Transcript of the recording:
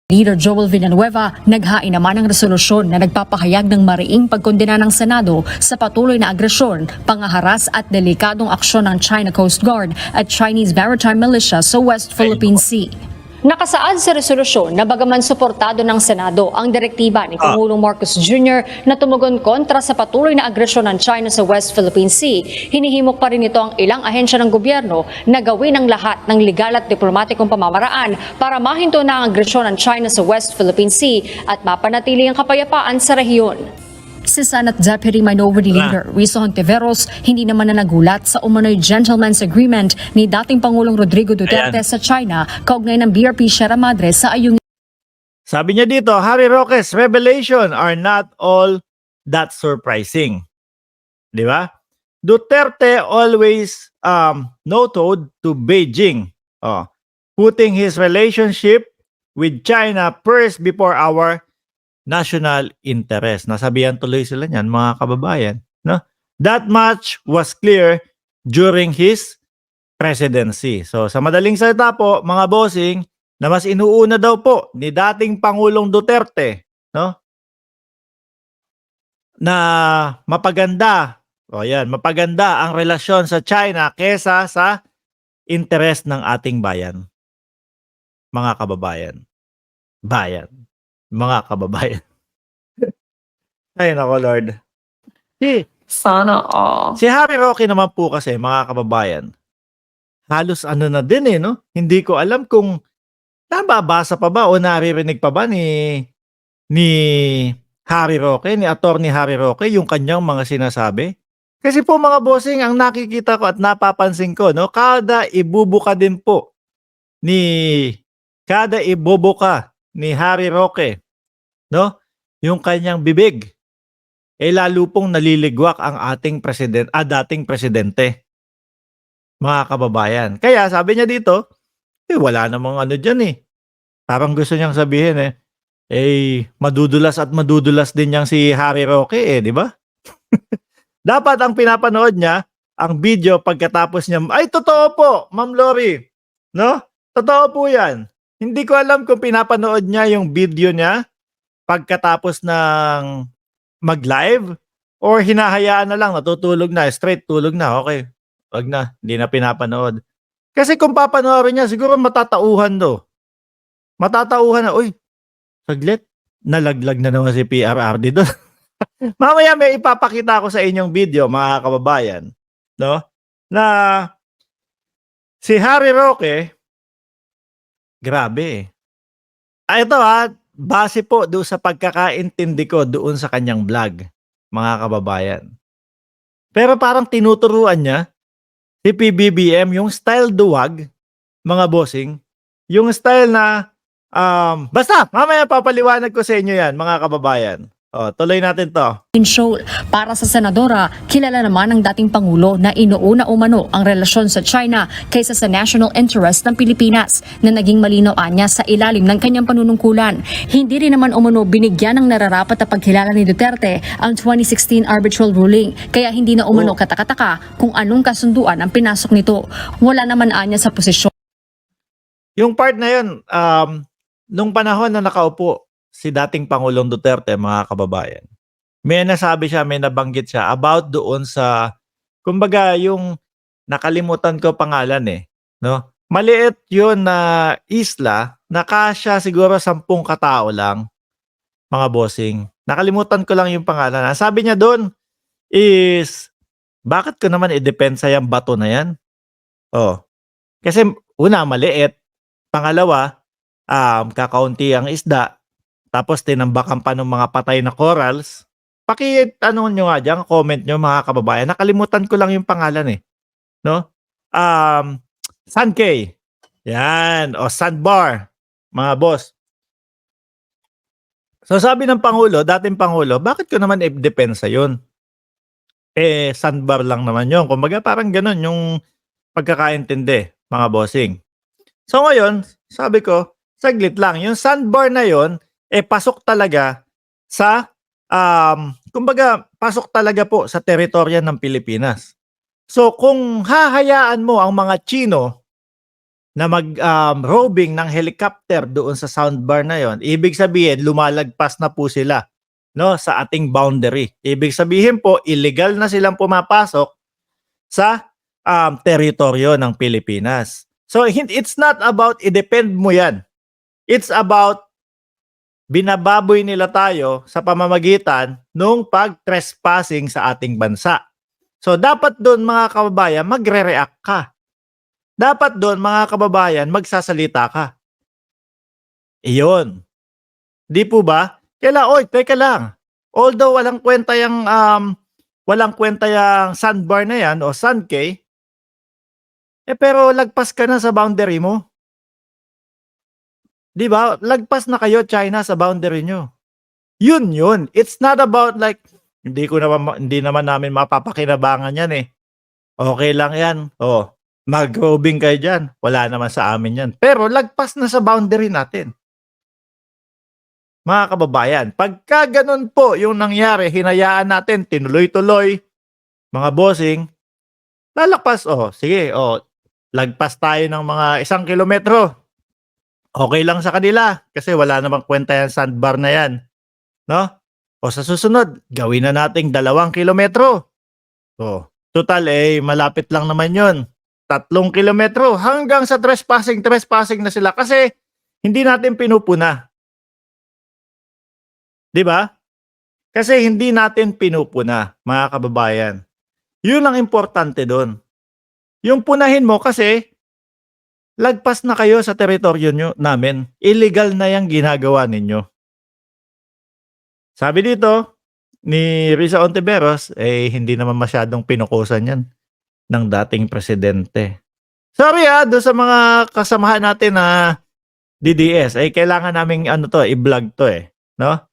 Leader Joel Villanueva naghain naman ng resolusyon na nagpapahayag ng mariing pagkondena ng Senado sa patuloy na agresyon, pangaharas at delikadong aksyon ng China Coast Guard at Chinese Maritime Militia sa West Philippine Sea. Nakasaad sa resolusyon na bagaman suportado ng Senado ang direktiba ni Pangulong Marcos Jr. na tumugon kontra sa patuloy na agresyon ng China sa West Philippine Sea, hinihimok pa rin ito ang ilang ahensya ng gobyerno na gawin ang lahat ng legal at diplomatikong pamamaraan para mahinto na ang agresyon ng China sa West Philippine Sea at mapanatili ang kapayapaan sa rehiyon. Si Senate Deputy Minority Leader Rizzo Hontiveros hindi naman na nagulat sa umano'y gentleman's agreement ni dating Pangulong Rodrigo Duterte sa China kaugnay ng BRP Sierra Madre sa Ayungin. Sabi niya dito, Harry Roque's revelation are not all that surprising. Di ba? Duterte always noted to Beijing, putting his relationship with China first before our national interest. Nasabihan tuloy sila niyan, mga kababayan. No? That much was clear during his presidency. So sa madaling salita po, mga bossing, na mas inuuna daw po ni dating Pangulong Duterte, no? Na mapaganda, mapaganda ang relasyon sa China kesa sa interest ng ating bayan. Mga kababayan. Mga kababayan. Ay nako Lord. Sana all. Si Harry Roque naman po kasi, mga kababayan, halos ano na din no? Hindi ko alam kung nababasa pa ba o naririnig pa ba ni Harry Roque, ni Attorney Harry Roque, yung kanyang mga sinasabi. Kasi po mga bossing, ang nakikita ko at napapansin ko, no, kada ibubuka ni Harry Roque, no, yung kanyang bibig, lalo pong naliligwak ang ating dating presidente. Mga kababayan. Kaya sabi niya dito, wala namang ano dyan Parang gusto niyang sabihin madudulas at madudulas din niyang si Harry Roque di ba? Dapat ang pinapanood niya, ang video pagkatapos niya, ay totoo po, Ma'am Lori. No? Totoo po yan. Hindi ko alam kung pinapanood niya yung video niya pagkatapos ng mag-live or hinahayaan na lang, natutulog na, straight tulog na, okay. Wag na, hindi na pinapanood. Kasi kung papanoorin niya, siguro matatauhan na, uy, saglit, nalaglag na naman si PRRD doon. Mamaya may ipapakita ko sa inyong video, mga kababayan, no? Na si Harry Roque, grabe ito base po doon sa pagkakaintindi ko doon sa kanyang vlog, mga kababayan. Pero parang tinuturuan niya si PBBM yung style duwag, mga bossing, yung style na basta mamaya papaliwanag ko sa inyo yan, mga kababayan. Tuloy natin to. Show. Para sa senadora, kilala naman ng dating Pangulo na inuuna umano ang relasyon sa China kaysa sa national interest ng Pilipinas na naging malinaw niya sa ilalim ng kanyang panunungkulan. Hindi rin naman umano binigyan ng nararapat na pagkilala ni Duterte ang 2016 arbitral ruling, kaya hindi na umano katakataka kung anong kasunduan ang pinasok nito. Wala naman anya sa posisyon. Yung part na yun, nung panahon na nakaupo si dating Pangulong Duterte, mga kababayan, may nasabi siya, may nabanggit siya about doon sa, kumbaga yung nakalimutan ko pangalan no? Maliit yun na isla, nakasya siguro 10 katao lang, mga bossing. Nakalimutan ko lang yung pangalan. Ang sabi niya doon is, bakit ko naman i-depensa yung bato na yan? Kasi una, maliit. Pangalawa, kakaunti ang isda. Tapos tinambakan pa ng mga patay na corals. Paki-ano nyo nga dyan, comment nyo mga kababayan. Nakalimutan ko lang yung pangalan no? Sankey. Yan. O sandbar. Mga boss. So sabi ng Pangulo, dating Pangulo, bakit ko naman i-depensa yun? Sandbar lang naman yun. Kumbaga parang ganun yung pagkakaintindi, mga bossing. So ngayon, sabi ko, saglit lang. Yung sandbar na yun, pasok talaga sa, kumbaga, pasok talaga po sa teritorya ng Pilipinas. So, kung hahayaan mo ang mga Chino na mag-roving ng helicopter doon sa soundbar na yon, ibig sabihin lumalagpas na po sila, no, sa ating boundary. Ibig sabihin po illegal na silang pumapasok sa teritoryo ng Pilipinas. So it's not about i-depend mo yan. It's about binababoy nila tayo sa pamamagitan nung pag-trespassing sa ating bansa. So dapat doon mga kababayan magre-react ka. Dapat doon mga kababayan magsasalita ka. Iyon. Di po ba? Teka lang. Although walang kwenta yung sandbar na yan o sandcay, pero lagpas ka na sa boundary mo. Di ba? Lagpas na kayo, China, sa boundary nyo. Yun. It's not about like, hindi naman namin mapapakinabangan yan eh. Okay lang yan. Mag-roving kayo dyan. Wala naman sa amin yan. Pero lagpas na sa boundary natin. Mga kababayan, pagka ganun po yung nangyari, hinayaan natin, tinuloy-tuloy, mga bossing, lalakpas, sige, lagpas tayo ng mga 1 kilometro. Okay lang sa kanila kasi wala namang kwenta yan sandbar na yan. No? O sa susunod, gawin na nating 2 kilometro. Total malapit lang naman yun. 3 kilometro hanggang sa trespassing na sila kasi hindi natin pinupuna. 'Di ba? Kasi hindi natin pinupuna, mga kababayan. Yun ang importante doon. Yung punahin mo kasi lagpas na kayo sa teritoryo namin. Illegal na yung ginagawa ninyo. Sabi dito ni Risa Ontiveros, hindi naman masyadong pinukusan yan ng dating presidente. Sorry doon sa mga kasamahan natin na DDS, kailangan naming i-vlog to no?